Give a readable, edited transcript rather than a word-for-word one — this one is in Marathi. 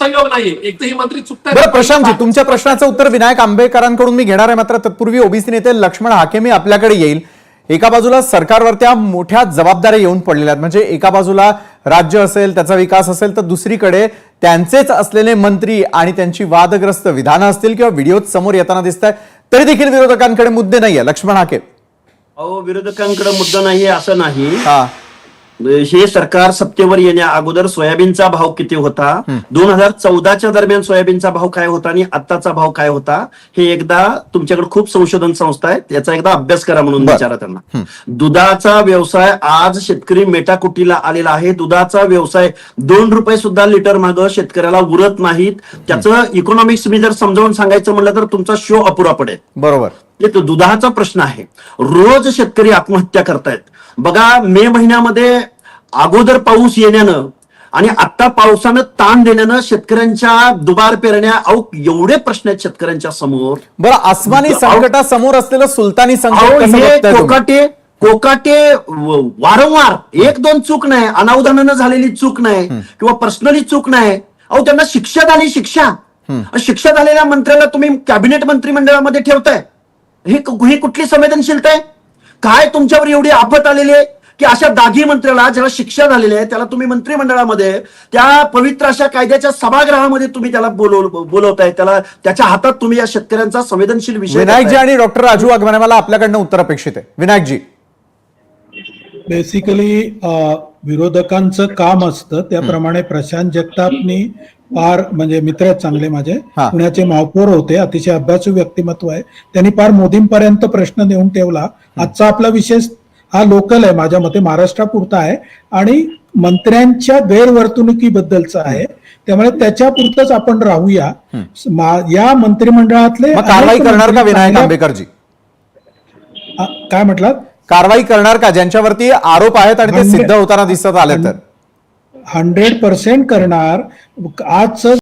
संयोग नाहीये. एक तर ही मंत्री चुकतात. बरं प्रशांतजी, तुमच्या प्रश्नाचं उत्तर विनायक आंबेकरांकडून मी घेणार आहे, मात्र तत्पूर्वी ओबीसी नेते लक्ष्मण हाकेमी आपल्याकडे येईल. एका बाजूला सरकारवरत्या मोठ्या जबाबदाऱ्या येऊन पडलेल्या आहेत, म्हणजे एका बाजूला राज्य असेल, त्याचा विकास असेल, तर दुसरीकडे त्यांचेच असलेले मंत्री आणि त्यांची वादग्रस्त विधानं असतील किंवा व्हिडिओ समोर येताना दिसत आहे, तरी देखील विरोधकांकडे मुद्दे नाहीये. लक्ष्मण हाकेम, अहो, विरोधकांकडे मुद्दा नाही असं नाही. हा, हे सरकार सत्तेवर येण्या अगोदर सोयाबीनचा भाव किती होता, 2014च्या दरम्यान सोयाबीनचा भाव काय होता आणि आत्ताचा भाव काय होता, हे एकदा तुमच्याकडे खूप संशोधन संस्था आहेत, याचा एकदा अभ्यास करा म्हणून विचारा त्यांना. दुधाचा व्यवसाय आज शेतकरी मेटाकुटीला आलेला आहे. दुधाचा व्यवसाय 2 रुपये सुद्धा लिटर मागं शेतकऱ्याला उरत नाहीत. त्याचं इकॉनॉमिक्स मी जर समजावून सांगायचं म्हणलं तर तुमचा शो अपुरा पडेल. बरोबर. तो दुधाचा प्रश्न आहे. रोज शेतकरी आत्महत्या करतायत. बघा, मे महिन्यामध्ये अगोदर पाऊस येण्यानं आणि आता पावसानं ताण देण्यानं शेतकऱ्यांच्या दुबार पेरण्या, एवढे प्रश्न आहेत शेतकऱ्यांच्या समोर. बरं, आसमानी संकटासमोर असलेलं सुलतानी संकट कसं हे बघताय तुम्ही? कोकाटे वारंवार 1-2 चूक नाही, अनावधानानं झालेली चूक नाही किंवा पर्सनली चूक नाही. अहो, त्यांना शिक्षा झाली. शिक्षा झालेल्या मंत्र्याला तुम्ही कॅबिनेट मंत्रिमंडळामध्ये ठेवताय. ही कुठली संवेदनशीलता आहे? काय तुमच्यावर एवढी आफत आलेली आहे की अशा दागी मंत्र्याला, ज्याला शिक्षा झालेली आहे, त्याला तुम्ही मंत्रिमंडळामध्ये, त्या पवित्र अशा कायद्याच्या सभागृहामध्ये तुम्ही त्याला बोलवताय, त्याच्या हातात तुम्ही या शेतकऱ्यांचा संवेदनशील विषय. विनायकजी आणि डॉक्टर राजू वाघमारे, मला आपल्याकडनं उत्तर अपेक्षित आहे. विनायकजी, बेसिकली विरोधकांचं काम असतं त्याप्रमाणे प्रशांत जगतापनी फार, म्हणजे मित्र आहेत चांगले माझे, पुण्याचे महापौर होते, अतिशय अभ्यासू व्यक्तिमत्व आहे. त्यांनी फार मोदींपर्यंत प्रश्न नेऊन ठेवला. आजचा आपला विषय हा लोकल आहे, माझ्या मते महाराष्ट्रापुरता आहे आणि मंत्र्यांच्या गैरवर्तणुकीबद्दलचा आहे. त्यामुळे त्याच्यापुरतच आपण राहूया. या मंत्रिमंडळातले कारवाई करणार का विनायक आंबेकरजी? काय म्हटलात? कारवाई करणार का ज्यांच्यावरती आरोप आहेत आणि ते सिद्ध होताना दिसत आले तर? 100% करणार. आजच